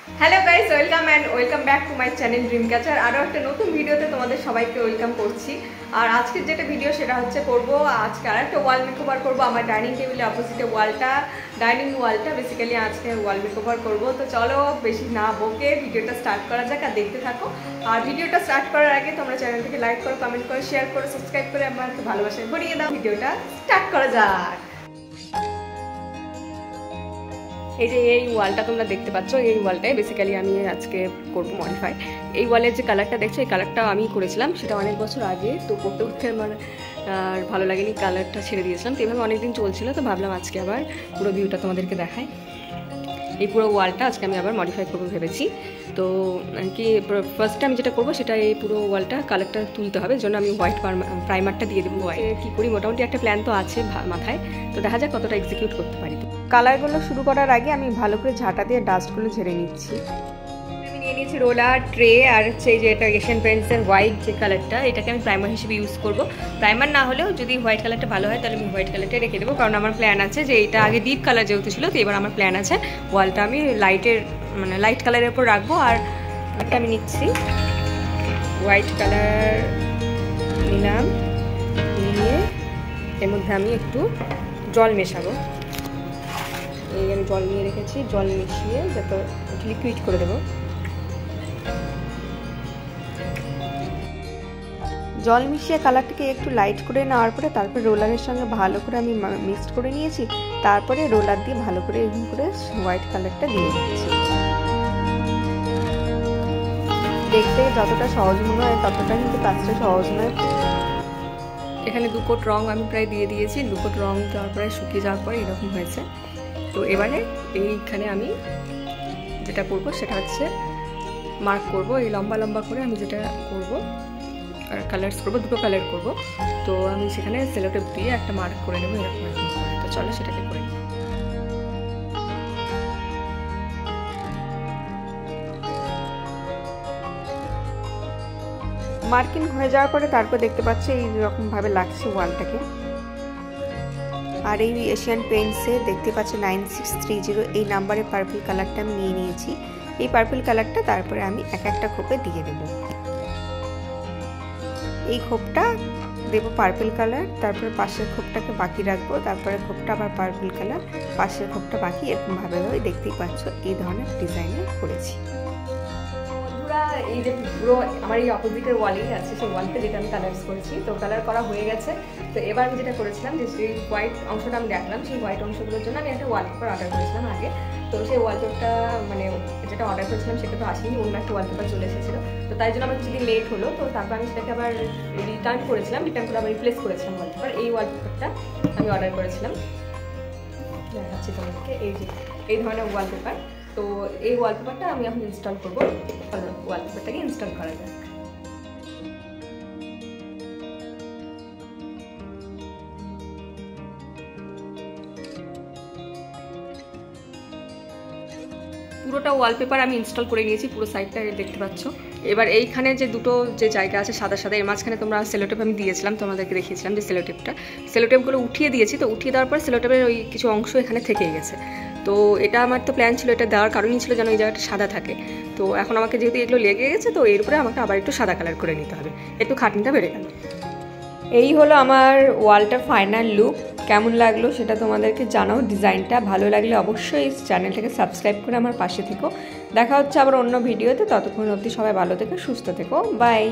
Hello guys, welcome back to my channel dream catcher. আরও একটা নতুন ভিডিওতে তোমাদের সবাইকে ওয়েলকাম করছি। আর আজকের যেটা ভিডিও সেটা হচ্ছে আজকে আর একটা ওয়াল মেকওভার করবো। আমার ডাইনিং টেবিলের অপোজিটে ডাইনিং ওয়ালটা বেসিক্যালি আজকে ওয়াল মেকওভার করবো। তো চলো বেশি না বকে ভিডিওটা স্টার্ট করা যাক, আর দেখতে থাকো। আর ভিডিওটা স্টার্ট করার আগে তোমরা চ্যানেলটাকে লাইক করো, কমেন্ট করো, শেয়ার করো, সাবস্ক্রাইব করে আমাকে ভালোবাসায় ভরিয়ে দাও। ভিডিওটা স্টার্ট করা যাক। এই যে এই ওয়ালটা তোমরা দেখতে পাচ্ছ, এই ওয়ালটাই বেসিক্যালি আমি আজকে করবো মডিফাই। এই ওয়ালের যে কালারটা দেখছো, এই কালারটাও আমি করেছিলাম, সেটা অনেক বছর আগে। তো করতে করতে আমার আর ভালো লাগেনি, কালারটা ছেড়ে দিয়েছিলাম। তো এভাবে অনেকদিন চলছিল, তো ভাবলাম আজকে আবার পুরো ভিউটা তোমাদেরকে দেখাই। এই পুরো ওয়ালটা আজকে আমি আবার মডিফাই করবো ভেবেছি। তো কি ফার্স্টে আমি যেটা করবো সেটা এই পুরো ওয়ালটা কালারটা তুলতে হবে, জন্য আমি হোয়াইট প্রাইমারটা দিয়ে দেবো। কী করি, মোটামুটি একটা প্ল্যান তো আছে মাথায়, তো দেখা যাক কতটা এক্সিকিউট করতে পারি। কালারগুলো শুরু করার আগে আমি ভালো করে ঝাঁটা দিয়ে ডাস্টগুলো ঝেড়ে নিচ্ছি। আমি নিয়ে নিয়েছি রোলার, ট্রে, আর হচ্ছে যে এটা এশিয়ান পেইন্টসের হোয়াইট যে কালারটা, এটাকে আমি প্রাইমার হিসেবে ইউজ করব। প্রাইমার না হলেও যদি হোয়াইট কালারটা ভালো হয় তাহলে আমি হোয়াইট কালারটা রেখে দেবো, কারণ আমার প্ল্যান আছে যে এটা আগে ডিপ কালার যেহেতু ছিল, তো এবার আমার প্ল্যান আছে ওয়ালটা আমি লাইট কালারের উপর রাখবো। আর এটা আমি নিচ্ছি হোয়াইট কালার নিলাম, নিয়ে এর মধ্যে আমি একটু জল মেশাবো। এই আমি জল নিয়ে রেখেছি, জল মিশিয়ে যাতে লিকুইড করে দেবো। জল মিশিয়ে কালারটাকে একটু লাইট করে নেওয়ার পরে তারপরে রোলারের সঙ্গে ভালো করে আমি মিক্সড করে নিয়েছি। তারপরে রোলার দিয়ে ভালো করে এরকম করে হোয়াইট কালারটা দিয়ে দিচ্ছি। দেখতে যতটা সহজ মনে হয় ততটা কিন্তু কাজটা সহজ নয়। এখানে 2 কোট রং আমি প্রায় দিয়ে দিয়েছি। 2 কোট রং দেওয়ার পরে শুকিয়ে যাওয়ার পরে এরকম হয়েছে। তো এবারে এইখানে আমি যেটা করব সেটা হচ্ছে মার্ক করব। এই লম্বা লম্বা করে আমি যেটা করব আর কালার্স করব, 2টো কালার করব। তো আমি সেখানে সেলোটেপ দিয়ে একটা মার্ক করে নেবো এরকম করে। তো চলো সেটাকে করে নিই। মার্কিং হয়ে যাওয়ার পরে তারপর দেখতে পাচ্ছি এইরকমভাবে লাগছে ওয়ালটাকে। আর এই এশিয়ান পেইন্টসে দেখতে পাচ্ছি 9630 এই নাম্বারের পার্পল কালারটা আমি নিয়ে নিয়েছি। এই পার্পল কালারটা তারপরে আমি একটা খোপে দিয়ে দেব। এই খোপটা দেবো পার্পল কালার, তারপরে পাশের খোপটাকে বাকি রাখবো, তারপরে খোপটা আবার পার্পল কালার, পাশের খোপটা বাকি, এরকমভাবে দেখতেই পাচ্ছ এই ধরনের ডিজাইনে করেছি। এই যে পুরো আমার এই অপোজিটের ওয়ালেই আছে, সেই ওয়ালটা যেটা আমি কালার্স করেছি, তো কালার করা হয়ে গেছে। তো এবার আমি যেটা করেছিলাম যে সেই হোয়াইট অংশটা আমি দেখলাম, সেই হোয়াইট অংশগুলোর জন্য আমি একটা ওয়ালপেপার অর্ডার করেছিলাম আগে। তো সেই ওয়ালপেপারটা যেটা অর্ডার করেছিলাম সেটা তো আসেনি, অন্য একটা ওয়ালপেপার চলে এসেছিলো। তো তাই জন্য আমার কিছুদিন লেট হলো। তো তারপর আমি সেটাকে আবার রিটার্ন করে আবার রিপ্লেস করেছিলাম ওয়ালপেপার। এই ওয়ালপেপারটা আমি অর্ডার করেছিলাম, দেখাচ্ছি তোমাদেরকে। এই ধরনের ওয়ালপেপার। তো এই ওয়ালপেপারটা আমি এখন ইনস্টল করবো। ওয়ালপেপারটাকে ইনস্টল করা যায়। পুরোটা ওয়ালপেপার আমি ইনস্টল করে নিয়েছি, পুরো সাইডটা দেখতে পাচ্ছ। এবার এইখানে যে দুটো যে জায়গা আছে সাদা সাদা, এর মাঝখানে তোমরা সেলোটেপ আমি দিয়েছিলাম, তোমাদেরকে দেখিয়েছিলাম যে সেলোটেপগুলো উঠিয়ে দিয়েছি। তো উঠিয়ে দেওয়ার পর সেলোটেপের ওই কিছু অংশ এখানে থেকেই গেছে। তো এটা আমার তো প্ল্যান ছিল, এটা দেওয়ার কারণই ছিল যেন এই জায়গাটা সাদা থাকে। তো এখন আমাকে যেহেতু এগুলো লেগে গেছে, তো এর উপরে আমাকে আবার একটু সাদা কালার করে নিতে হবে, একটু খাটনিটা বেড়ে গেল। এই হলো আমার ওয়ালটার ফাইনাল লুক। কেমন লাগলো সেটা তোমাদেরকে জানাও। ডিজাইনটা ভালো লাগলে অবশ্যই চ্যানেলটাকে সাবস্ক্রাইব করে আমার পাশে থেকো। দেখা হচ্ছে আবার অন্য ভিডিওতে। ততক্ষণ অবধি সবাই ভালো থেকো, সুস্থ থেকো, বাই।